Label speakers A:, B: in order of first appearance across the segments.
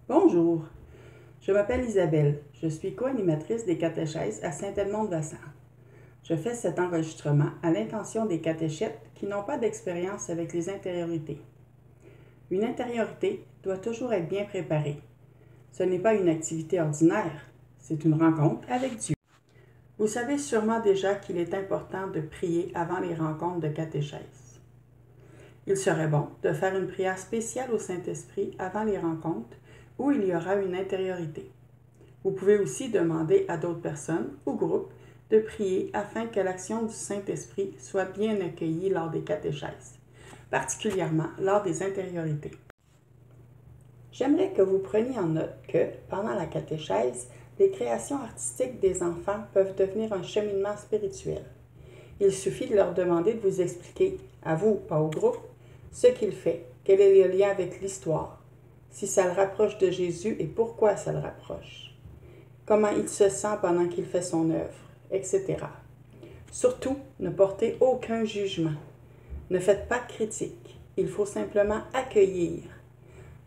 A: Bonjour, je m'appelle Isabelle. Je suis co-animatrice des catéchèses à Saint-Edmond-de-Vassan. Je fais cet enregistrement à l'intention des catéchètes qui n'ont pas d'expérience avec les intériorités. Une intériorité doit toujours être bien préparée. Ce n'est pas une activité ordinaire, c'est une rencontre avec Dieu. Vous savez sûrement déjà qu'il est important de prier avant les rencontres de catéchèse. Il serait bon de faire une prière spéciale au Saint-Esprit avant les rencontres où il y aura une intériorité. Vous pouvez aussi demander à d'autres personnes ou groupes de prier afin que l'action du Saint-Esprit soit bien accueillie lors des catéchèses, particulièrement lors des intériorités. J'aimerais que vous preniez en note que, pendant la catéchèse, les créations artistiques des enfants peuvent devenir un cheminement spirituel. Il suffit de leur demander de vous expliquer, à vous, pas au groupe, ce qu'il fait, quel est le lien avec l'histoire, si ça le rapproche de Jésus et pourquoi ça le rapproche, comment il se sent pendant qu'il fait son œuvre, etc. Surtout, ne portez aucun jugement. Ne faites pas de critique. Il faut simplement accueillir.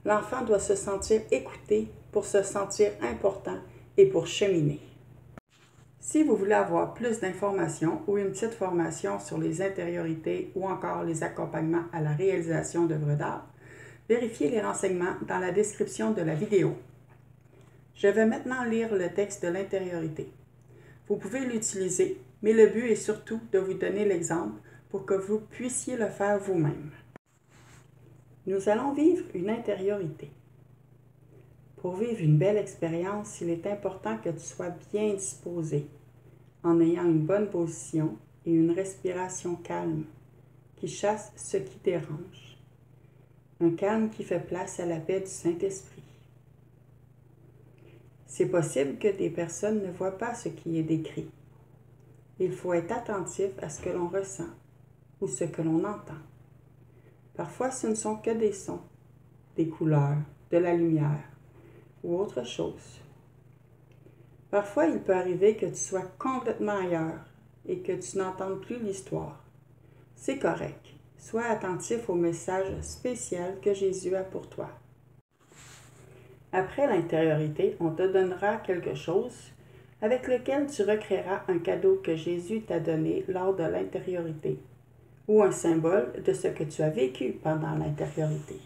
A: L'enfant doit se sentir écouté pour se sentir important et pour cheminer. Si vous voulez avoir plus d'informations ou une petite formation sur les intériorités ou encore les accompagnements à la réalisation d'œuvres d'art, vérifiez les renseignements dans la description de la vidéo. Je vais maintenant lire le texte de l'intériorité. Vous pouvez l'utiliser, mais le but est surtout de vous donner l'exemple pour que vous puissiez le faire vous-même. Nous allons vivre une intériorité. Pour vivre une belle expérience, il est important que tu sois bien disposé, en ayant une bonne position et une respiration calme, qui chasse ce qui dérange. Un calme qui fait place à la paix du Saint-Esprit. C'est possible que des personnes ne voient pas ce qui est décrit. Il faut être attentif à ce que l'on ressent ou ce que l'on entend. Parfois, ce ne sont que des sons, des couleurs, de la lumière ou autre chose. Parfois, il peut arriver que tu sois complètement ailleurs et que tu n'entendes plus l'histoire. C'est correct. Sois attentif au message spécial que Jésus a pour toi. Après l'intériorité, on te donnera quelque chose avec lequel tu recréeras un cadeau que Jésus t'a donné lors de l'intériorité ou un symbole de ce que tu as vécu pendant l'intériorité.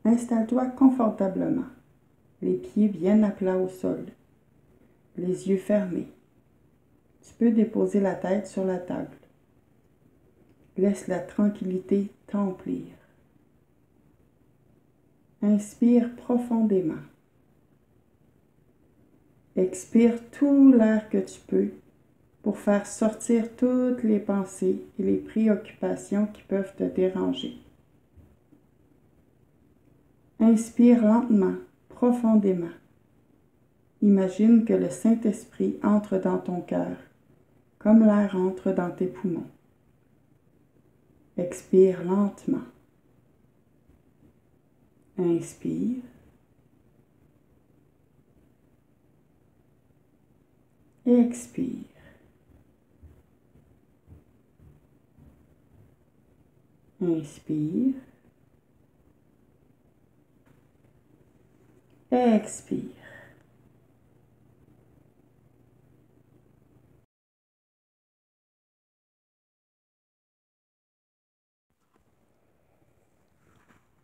A: Installe-toi confortablement, les pieds bien à plat au sol, les yeux fermés. Tu peux déposer la tête sur la table. Laisse la tranquillité t'emplir. Inspire profondément. Expire tout l'air que tu peux pour faire sortir toutes les pensées et les préoccupations qui peuvent te déranger. Inspire lentement, profondément. Imagine que le Saint-Esprit entre dans ton cœur, comme l'air entre dans tes poumons. Expire lentement. Inspire. Expire. Inspire. Expire.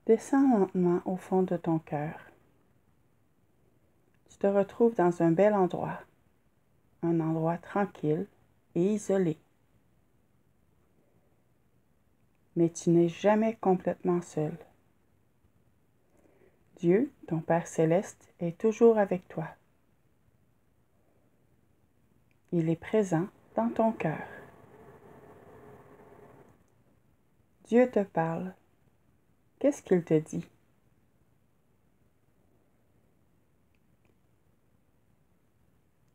A: Descends lentement au fond de ton cœur. Tu te retrouves dans un bel endroit, un endroit tranquille et isolé. Mais tu n'es jamais complètement seul. Dieu, ton Père céleste, est toujours avec toi. Il est présent dans ton cœur. Dieu te parle. Qu'est-ce qu'il te dit?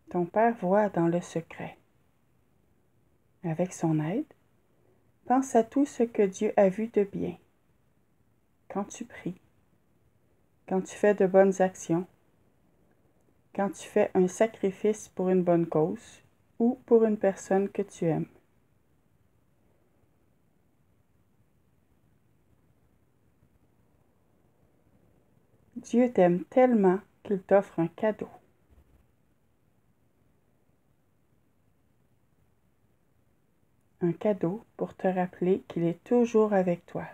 A: Ton Père voit dans le secret. Avec son aide, pense à tout ce que Dieu a vu de bien. Quand tu pries, quand tu fais de bonnes actions, quand tu fais un sacrifice pour une bonne cause ou pour une personne que tu aimes. Dieu t'aime tellement qu'il t'offre un cadeau. Un cadeau pour te rappeler qu'il est toujours avec toi.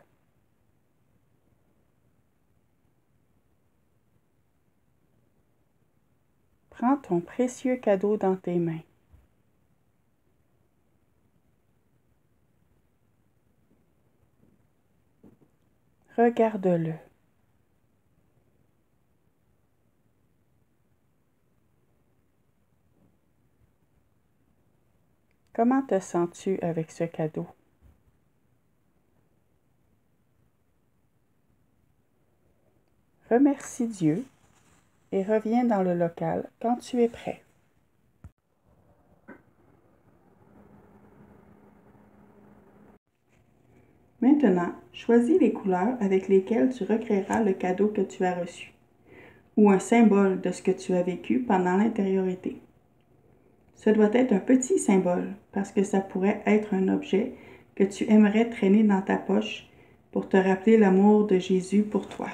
A: Prends ton précieux cadeau dans tes mains. Regarde-le. Comment te sens-tu avec ce cadeau? Remercie Dieu et reviens dans le local quand tu es prêt. Maintenant, choisis les couleurs avec lesquelles tu recréeras le cadeau que tu as reçu, ou un symbole de ce que tu as vécu pendant l'intériorité. Ce doit être un petit symbole parce que ça pourrait être un objet que tu aimerais traîner dans ta poche pour te rappeler l'amour de Jésus pour toi.